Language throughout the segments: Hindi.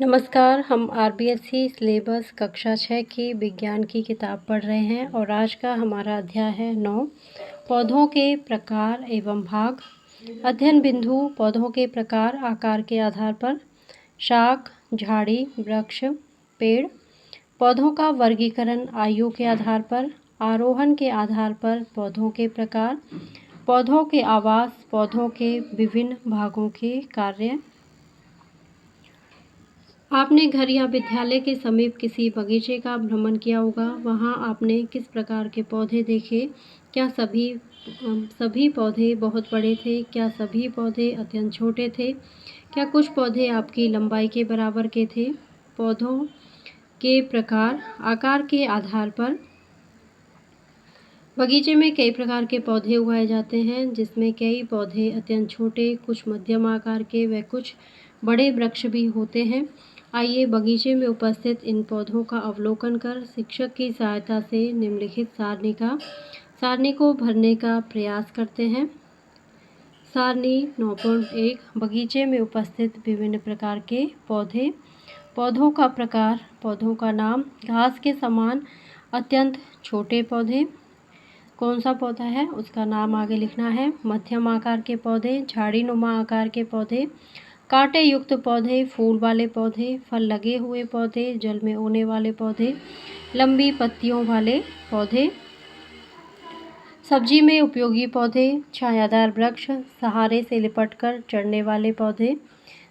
नमस्कार। हम आरबीएससी सिलेबस कक्षा 6 की विज्ञान की किताब पढ़ रहे हैं और आज का हमारा अध्याय है 9 पौधों के प्रकार एवं भाग। अध्ययन बिंदु पौधों के प्रकार आकार के आधार पर शाख, झाड़ी, वृक्ष, पेड़। पौधों का वर्गीकरण आयु के आधार पर, आरोहण के आधार पर पौधों के प्रकार, पौधों के आवास, पौधों के विभिन्न भागों के कार्य। आपने घर या विद्यालय के समीप किसी बगीचे का भ्रमण किया होगा। वहाँ आपने किस प्रकार के पौधे देखे? क्या सभी पौधे बहुत बड़े थे? क्या सभी पौधे अत्यंत छोटे थे? क्या कुछ पौधे आपकी लंबाई के बराबर के थे? पौधों के प्रकार आकार के आधार पर। बगीचे में कई प्रकार के पौधे उगाए जाते हैं, जिसमें कई पौधे अत्यंत छोटे, कुछ मध्यम आकार के व कुछ बड़े वृक्ष भी होते हैं। आइए बगीचे में उपस्थित इन पौधों का अवलोकन कर शिक्षक की सहायता से निम्नलिखित सारणी को भरने का प्रयास करते हैं। सारणी 9.1 बगीचे में उपस्थित विभिन्न प्रकार के पौधे। पौधों का प्रकार, पौधों का नाम। घास के समान अत्यंत छोटे पौधे। कौन सा पौधा है उसका नाम आगे लिखना है। मध्यम आकार के पौधे, झाड़ी नुमा आकार के पौधे, कांटे युक्त पौधे, फूल वाले पौधे, फल लगे हुए पौधे, जल में उगने वाले पौधे, लंबी पत्तियों वाले पौधे, सब्जी में उपयोगी पौधे, छायादार वृक्ष, सहारे से लिपटकर चढ़ने वाले पौधे,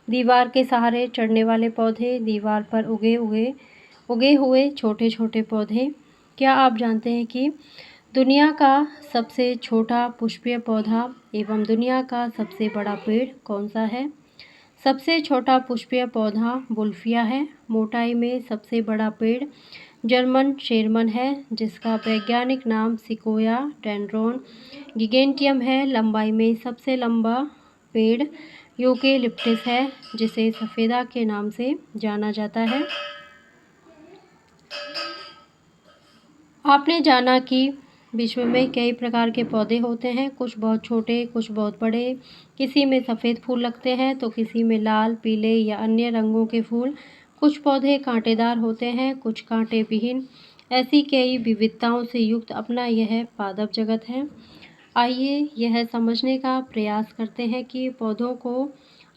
दीवार के सहारे चढ़ने वाले पौधे, दीवार पर उगे हुए छोटे छोटे पौधे। क्या आप जानते हैं कि दुनिया का सबसे छोटा पुष्पीय पौधा एवं दुनिया का सबसे बड़ा पेड़ कौन सा है? सबसे छोटा पुष्पीय पौधा वुल्फिया है। मोटाई में सबसे बड़ा पेड़ जर्मन शेरमन है, जिसका वैज्ञानिक नाम सिकोया डेंड्रोन गिगेंटियम है। लंबाई में सबसे लंबा पेड़ यूकेलिप्टस है, जिसे सफ़ेदा के नाम से जाना जाता है। आपने जाना कि विश्व में कई प्रकार के पौधे होते हैं, कुछ बहुत छोटे, कुछ बहुत बड़े। किसी में सफ़ेद फूल लगते हैं तो किसी में लाल, पीले या अन्य रंगों के फूल। कुछ पौधे कांटेदार होते हैं, कुछ कांटे विहीन। ऐसी कई विविधताओं से युक्त अपना यह पादप जगत है। आइए यह समझने का प्रयास करते हैं कि पौधों को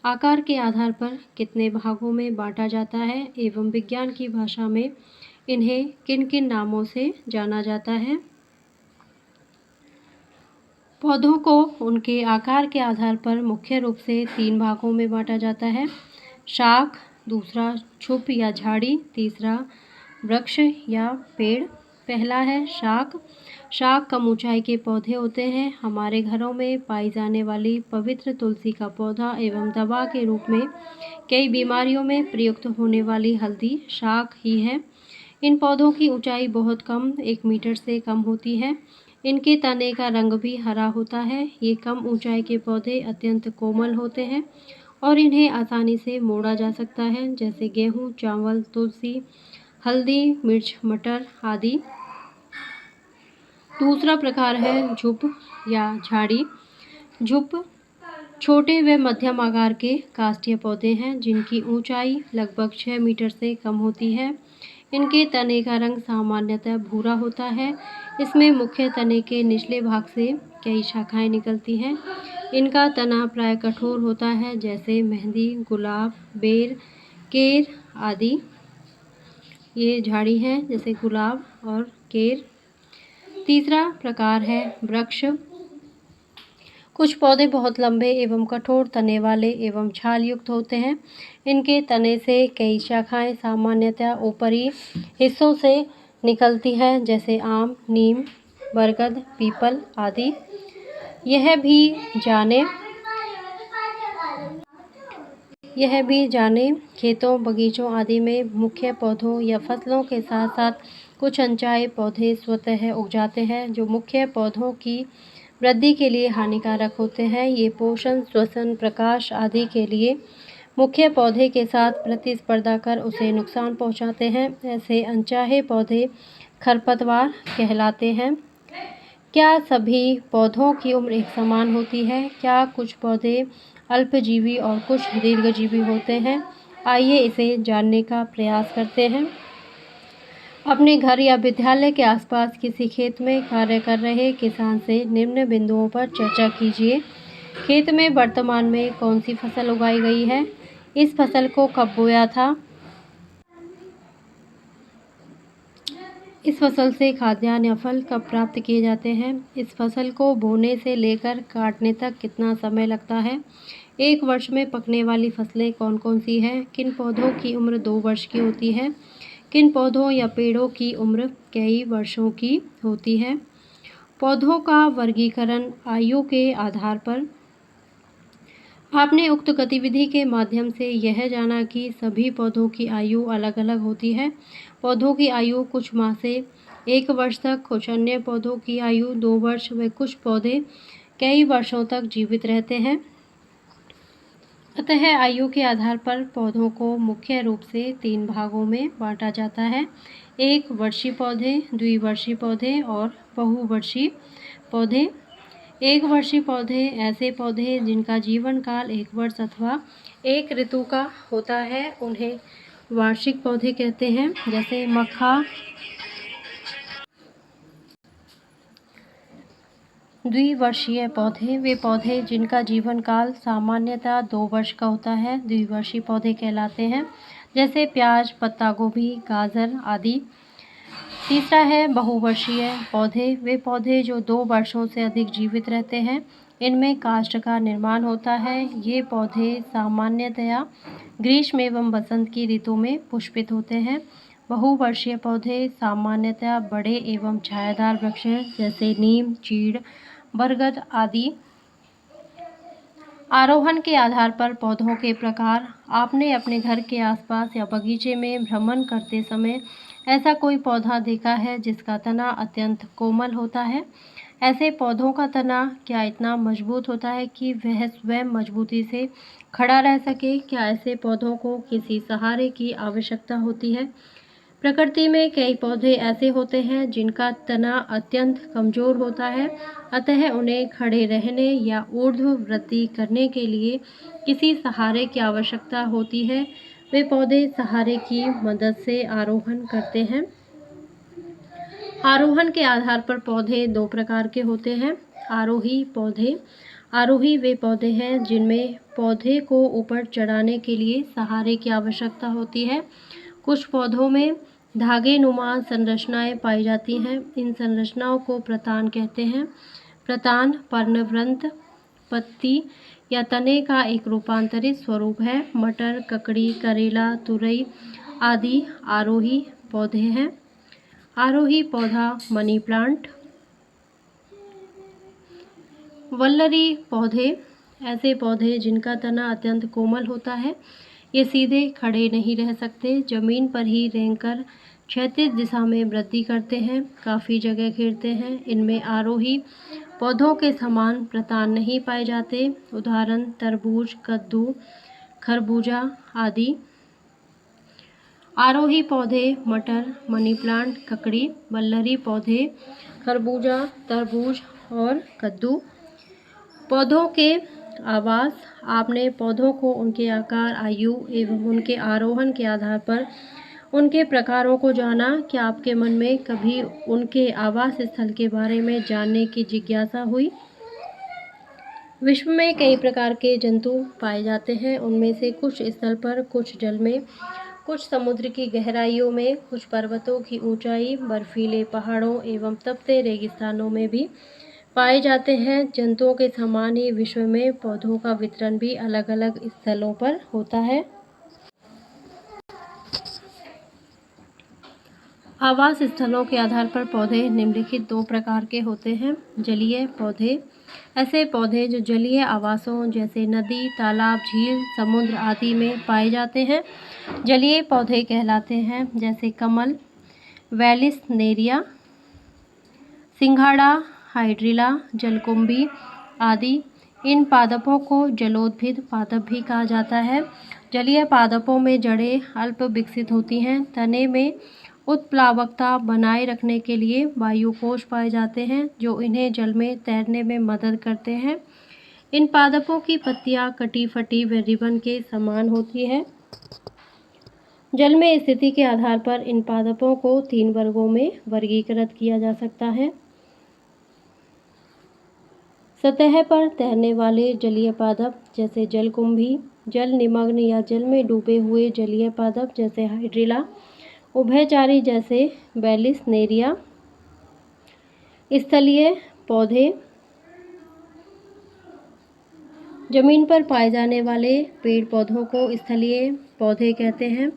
आकार के आधार पर कितने भागों में बांटा जाता है एवं विज्ञान की भाषा में इन्हें किन किन नामों से जाना जाता है। पौधों को उनके आकार के आधार पर मुख्य रूप से 3 भागों में बांटा जाता है। शाख, दूसरा छुप या झाड़ी, तीसरा वृक्ष या पेड़। पहला है शाख। शाख कम ऊंचाई के पौधे होते हैं। हमारे घरों में पाई जाने वाली पवित्र तुलसी का पौधा एवं दवा के रूप में कई बीमारियों में प्रयुक्त होने वाली हल्दी शाख ही है। इन पौधों की ऊंचाई बहुत कम 1 मीटर से कम होती है। इनके तने का रंग भी हरा होता है। ये कम ऊंचाई के पौधे अत्यंत कोमल होते हैं और इन्हें आसानी से मोड़ा जा सकता है, जैसे गेहूं, चावल, तुलसी, हल्दी, मिर्च, मटर आदि। दूसरा प्रकार है झुप या झाड़ी। झुप छोटे व मध्यम आकार के काष्ठीय पौधे हैं, जिनकी ऊंचाई लगभग 6 मीटर से कम होती है। इनके तने का रंग सामान्यतः भूरा होता है। इसमें मुख्य तने के निचले भाग से कई शाखाएं निकलती हैं। इनका तना प्राय कठोर होता है, जैसे मेहंदी, गुलाब, बेर, केर आदि। ये झाड़ी है, जैसे गुलाब और केर। तीसरा प्रकार है वृक्ष। कुछ पौधे बहुत लंबे एवं कठोर तने वाले एवं छाल युक्त होते हैं। इनके तने से कई शाखाएं सामान्यतः ऊपरी हिस्सों से निकलती हैं, जैसे आम, नीम, बरगद, पीपल आदि। यह भी जाने खेतों, बगीचों आदि में मुख्य पौधों या फसलों के साथ साथ कुछ अनचाहे पौधे स्वतः उग जाते हैं, जो मुख्य पौधों की वृद्धि के लिए हानिकारक होते हैं। ये पोषण, श्वसन, प्रकाश आदि के लिए मुख्य पौधे के साथ प्रतिस्पर्धा कर उसे नुकसान पहुंचाते हैं। ऐसे अनचाहे पौधे खरपतवार कहलाते हैं। क्या सभी पौधों की उम्र एक समान होती है? क्या कुछ पौधे अल्पजीवी और कुछ दीर्घजीवी होते हैं? आइए इसे जानने का प्रयास करते हैं। अपने घर या विद्यालय के आसपास किसी खेत में कार्य कर रहे किसान से निम्न बिंदुओं पर चर्चा कीजिए। खेत में वर्तमान में कौन सी फसल उगाई गई है? इस फसल को कब बोया था? इस फसल से खाद्यान्न या फल कब प्राप्त किए जाते हैं? इस फसल को बोने से लेकर काटने तक कितना समय लगता है? एक वर्ष में पकने वाली फसलें कौन कौन सी हैं? किन पौधों की उम्र 2 वर्ष की होती है? किन पौधों या पेड़ों की उम्र कई वर्षों की होती है? पौधों का वर्गीकरण आयु के आधार पर। आपने उक्त गतिविधि के माध्यम से यह जाना कि सभी पौधों की आयु अलग अलग होती है। पौधों की आयु कुछ माह से 1 वर्ष तक, कुछ अन्य पौधों की आयु 2 वर्ष व कुछ पौधे कई वर्षों तक जीवित रहते हैं। अतः आयु के आधार पर पौधों को मुख्य रूप से 3 भागों में बांटा जाता है। 1 वर्षीय पौधे, द्विवर्षीय पौधे और बहुवर्षीय पौधे। 1 वर्षीय पौधे ऐसे पौधे जिनका जीवन काल 1 वर्ष अथवा 1 ऋतु का होता है, उन्हें वार्षिक पौधे कहते हैं, जैसे मक्खा। द्विवर्षीय पौधे वे पौधे जिनका जीवन काल सामान्यतः 2 वर्ष का होता है, द्विवर्षीय पौधे कहलाते हैं, जैसे प्याज, पत्ता गोभी, गाजर आदि। तीसरा है बहुवर्षीय पौधे वे पौधे जो 2 वर्षों से अधिक जीवित रहते हैं, इनमें काष्ठ का निर्माण होता है। ये पौधे सामान्यतया ग्रीष्म एवं बसंत की ऋतु में पुष्पित होते हैं। बहुवर्षीय पौधे सामान्यतः बड़े एवं छायादार वृक्ष हैं, जैसे नीम, चीड़, बरगद आदि। आरोहण के आधार पर पौधों के प्रकार। आपने अपने घर के आसपास या बगीचे में भ्रमण करते समय ऐसा कोई पौधा देखा है जिसका तना अत्यंत कोमल होता है? ऐसे पौधों का तना क्या इतना मजबूत होता है कि वह स्वयं मजबूती से खड़ा रह सके? क्या ऐसे पौधों को किसी सहारे की आवश्यकता होती है? प्रकृति में कई पौधे ऐसे होते हैं जिनका तना अत्यंत कमजोर होता है, अतः उन्हें खड़े रहने या ऊर्ध्व वृद्धि करने के लिए किसी सहारे की आवश्यकता होती है। वे पौधे सहारे की मदद से आरोहण करते हैं। आरोहण के आधार पर पौधे 2 प्रकार के होते हैं। आरोही पौधे। आरोही वे पौधे हैं जिनमें पौधे को ऊपर चढ़ाने के लिए सहारे की आवश्यकता होती है। कुछ पौधों में धागे नुमा संरचनाएं पाई जाती हैं। इन संरचनाओं को प्रतान कहते हैं। प्रतान पर्णवृंत, पत्ती या तने का एक रूपांतरित स्वरूप है। मटर, ककड़ी, करेला, तुरई आदि आरोही पौधे हैं। आरोही पौधा मनी प्लांट। वल्लरी पौधे ऐसे पौधे जिनका तना अत्यंत कोमल होता है। ये सीधे खड़े नहीं रह सकते, जमीन पर ही रहकर क्षैतिज दिशा में वृद्धि करते हैं, काफ़ी जगह घेरते हैं। इनमें आरोही पौधों के समान प्रतान नहीं पाए जाते। उदाहरण तरबूज, कद्दू, खरबूजा आदि। आरोही पौधे मटर, मनी प्लांट, ककड़ी, वल्लरी पौधे खरबूजा, तरबूज और कद्दू। पौधों के आवास। आपने पौधों को उनके आकार, आयु एवं उनके आरोहण के आधार पर उनके प्रकारों को जाना। क्या आपके मन में कभी उनके आवास स्थल के बारे में जानने की जिज्ञासा हुई? विश्व में कई प्रकार के जंतु पाए जाते हैं। उनमें से कुछ स्थल पर, कुछ जल में, कुछ समुद्र की गहराइयों में, कुछ पर्वतों की ऊंचाई, बर्फीले पहाड़ों एवं तपते रेगिस्तानों में भी पाए जाते हैं। जंतुओं के समान ही विश्व में पौधों का वितरण भी अलग अलग स्थलों पर होता है। आवास स्थलों के आधार पर पौधे निम्नलिखित 2 प्रकार के होते हैं। जलीय पौधे ऐसे पौधे जो जलीय आवासों जैसे नदी, तालाब, झील, समुद्र आदि में पाए जाते हैं, जलीय पौधे कहलाते हैं, जैसे कमल, वैलिस नेरिया, सिंघाड़ा, हाइड्रिला, जलकुंभी आदि। इन पादपों को जलोद्भिद पादप भी कहा जाता है। जलीय पादपों में जड़ें अल्प विकसित होती हैं। तने में उत्प्लावकता बनाए रखने के लिए वायुकोश पाए जाते हैं, जो इन्हें जल में तैरने में मदद करते हैं। इन पादपों की पत्तियां कटी फटी व रिबन के समान होती है। जल में स्थिति के आधार पर इन पादपों को 3 वर्गों में वर्गीकृत किया जा सकता है। सतह पर तैरने वाले जलीय पादप जैसे जलकुंभी, जल निमग्न या जल में डूबे हुए जलीय पादप जैसे हाइड्रिला, उभयचारी जैसे बेलिस नेरिया। स्थलीय पौधे, जमीन पर पाए जाने वाले पेड़ पौधों को स्थलीय पौधे कहते हैं।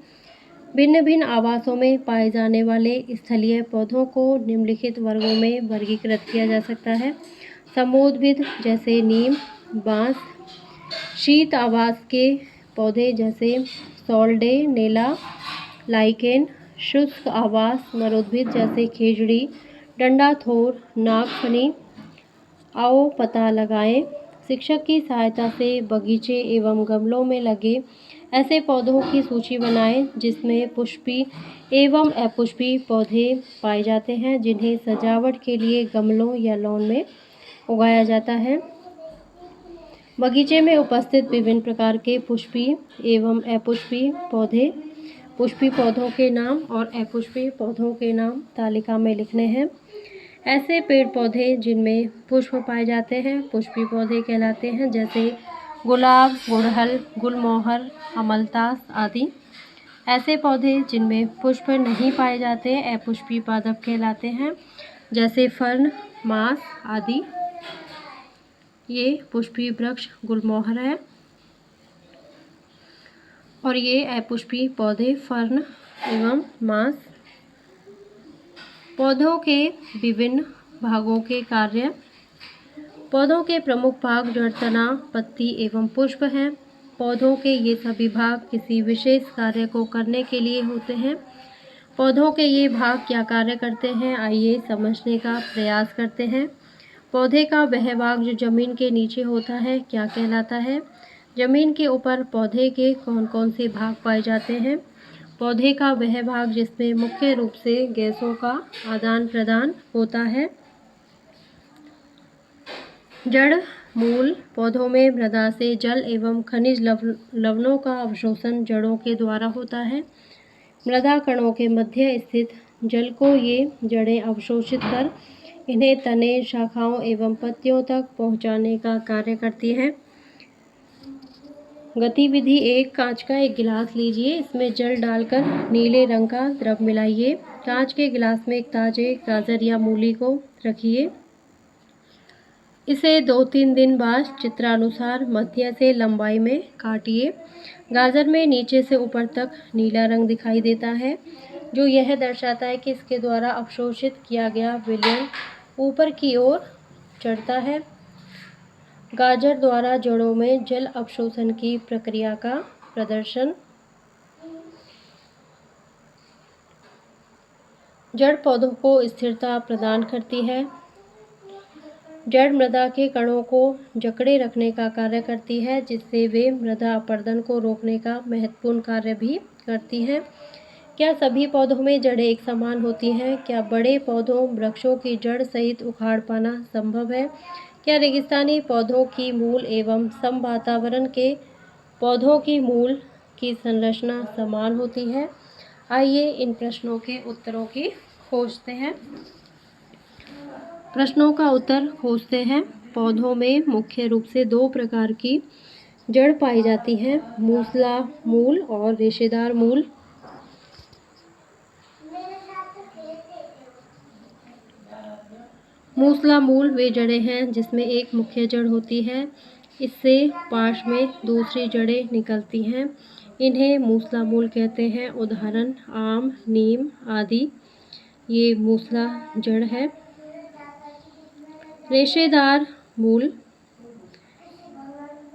भिन्न भिन्न आवासों में पाए जाने वाले स्थलीय पौधों को निम्नलिखित वर्गों में वर्गीकृत किया जा सकता है। समुद्रविद जैसे नीम, बांस, शीत आवास के पौधे जैसे सॉल्डेनेला, लाइकेन, शुष्क आवास मरुद्भिद जैसे खेजड़ी, डंडाथोर, नागफनी। आओ पता लगाएं। शिक्षक की सहायता से बगीचे एवं गमलों में लगे ऐसे पौधों की सूची बनाएं जिसमें पुष्पी एवं अपुष्पी पौधे पाए जाते हैं, जिन्हें सजावट के लिए गमलों या लॉन में उगाया जाता है। बगीचे में उपस्थित विभिन्न प्रकार के पुष्पी एवं अपुष्पी पौधे, पुष्पी पौधों के नाम और अपुष्पी पौधों के नाम तालिका में लिखने हैं। ऐसे पेड़ पौधे जिनमें पुष्प पाए जाते हैं पुष्पी पौधे कहलाते हैं, जैसे गुलाब, गुड़हल, गुलमोहर, अमलतास आदि। ऐसे पौधे जिनमें पुष्प नहीं पाए जाते अपुष्पी पादप कहलाते हैं, जैसे फर्न, मास आदि। ये पुष्पी वृक्ष गुलमोहर है और ये अपुष्पी पौधे फर्न एवं मास। पौधों के विभिन्न भागों के कार्य। पौधों के प्रमुख भाग जड़, तना, पत्ती एवं पुष्प हैं। पौधों के ये सभी भाग किसी विशेष कार्य को करने के लिए होते हैं। पौधों के ये भाग क्या कार्य करते हैं, आइए समझने का प्रयास करते हैं। पौधे का वह भाग जो जमीन के नीचे होता है क्या कहलाता है? जमीन के ऊपर पौधे के कौन कौन से भाग पाए जाते हैं? पौधे का वह भाग जिसमें मुख्य रूप से गैसों का आदान प्रदान होता है। जड़, मूल। पौधों में मृदा से जल एवं खनिज लवणों का अवशोषण जड़ों के द्वारा होता है। मृदा कणों के मध्य स्थित जल को ये जड़ें अवशोषित कर इन्हें तने, शाखाओं एवं पत्तियों तक पहुँचाने का कार्य करती हैं। गतिविधि 1। कांच का एक गिलास लीजिए, इसमें जल डालकर नीले रंग का द्रव मिलाइए। कांच के गिलास में एक ताजे गाजर या मूली को रखिए। इसे 2-3 दिन बाद चित्रानुसार मध्य से लंबाई में काटिए। गाजर में नीचे से ऊपर तक नीला रंग दिखाई देता है, जो यह दर्शाता है कि इसके द्वारा अवशोषित किया गया विलयन ऊपर की ओर चढ़ता है। गाजर द्वारा जड़ों में जल अवशोषण की प्रक्रिया का प्रदर्शन। जड़ पौधों को स्थिरता प्रदान करती है। जड़ मृदा के कणों को जकड़े रखने का कार्य करती है, जिससे वे मृदा अपरदन को रोकने का महत्वपूर्ण कार्य भी करती हैं। क्या सभी पौधों में जड़ें एक समान होती हैं? क्या बड़े पौधों वृक्षों की जड़ सहित उखाड़ पाना संभव है? क्या रेगिस्तानी पौधों की मूल एवं सम वातावरण के पौधों की मूल की संरचना समान होती है? आइए इन प्रश्नों के उत्तरों की खोजते हैं। प्रश्नों का उत्तर खोजते हैं। पौधों में मुख्य रूप से 2 प्रकार की जड़ पाई जाती हैं, मूसला मूल और रेशेदार मूल। मूसला मूल वे जड़ें हैं जिसमें एक मुख्य जड़ होती है, इससे पार्श्व में दूसरी जड़ें निकलती हैं। इन्हें मूसला मूल कहते हैं। उदाहरण आम, नीम आदि, ये मूसला जड़ है। रेशेदार मूल,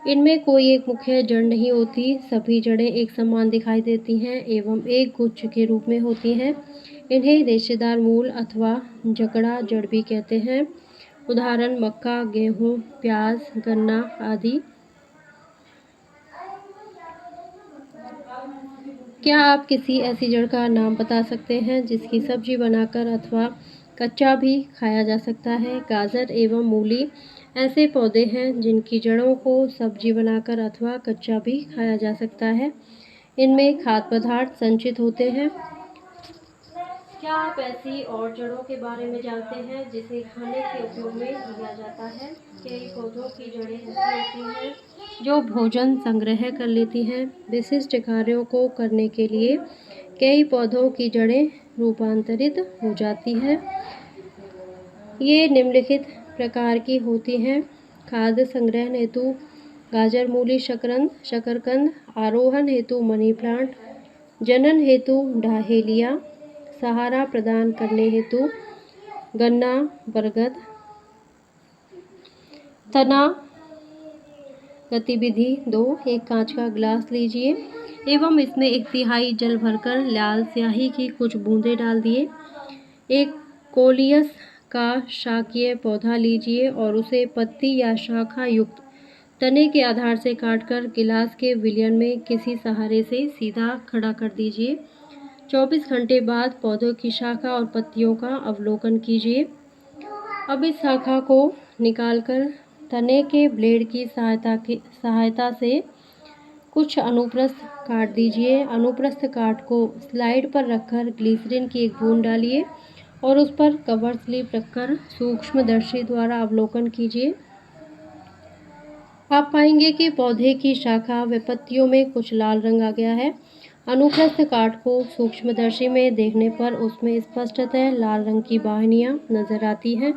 इनमें कोई एक मुख्य जड़ नहीं होती, सभी जड़ें एक समान दिखाई देती हैं एवं एक गुच्छ के रूप में होती हैं। इन्हें रेशेदार मूल अथवा जकड़ा जड़ भी कहते हैं। उदाहरण मक्का, गेहूँ, प्याज, गन्ना आदि। क्या आप किसी ऐसी जड़ का नाम बता सकते हैं जिसकी सब्जी बनाकर अथवा कच्चा भी खाया जा सकता है? गाजर एवं मूली ऐसे पौधे हैं जिनकी जड़ों को सब्जी बनाकर अथवा कच्चा भी खाया जा सकता है। इनमें खाद्य पदार्थ संचित होते हैं। क्या आप ऐसी और जड़ों के बारे में जानते हैं जिसे खाने के उपयोग में लिया जाता है? कई पौधों की जड़ें ऐसी होती हैं जो भोजन संग्रह कर लेती हैं। विशिष्ट कार्यों को करने के लिए कई पौधों की जड़ें रूपांतरित हो जाती हैं। ये निम्नलिखित प्रकार की होती हैं: खाद्य संग्रहण हेतु गाजर, मूली, शकरकंद, आरोहण हेतु मनी प्लांट, जनन हेतु डाहेलिया, सहारा प्रदान करने हेतु गन्ना, बरगद। तना गतिविधि 2। एक कांच का गिलास लीजिए एवं इसमें 1/3 जल भरकर लाल स्याही की कुछ बूंदें डाल दिए। एक कोलियस का शाकीय पौधा लीजिए और उसे पत्ती या शाखा युक्त तने के आधार से काटकर गिलास के विलयन में किसी सहारे से सीधा खड़ा कर दीजिए। 24 घंटे बाद पौधों की शाखा और पत्तियों का अवलोकन कीजिए। अब इस शाखा को निकालकर तने के ब्लेड की सहायता से कुछ अनुप्रस्थ काट दीजिए। अनुप्रस्थ काट को स्लाइड पर रखकर ग्लिसरीन की एक बूंद डालिए और उस पर कवर स्लिप रखकर सूक्ष्मदर्शी द्वारा अवलोकन कीजिए। आप पाएंगे कि पौधे की शाखा व पत्तियों में कुछ लाल रंग आ गया है। अनुप्रस्थ काट को सूक्ष्मदर्शी में देखने पर उसमें स्पष्टतः लाल रंग की वाहिनियां नजर आती हैं।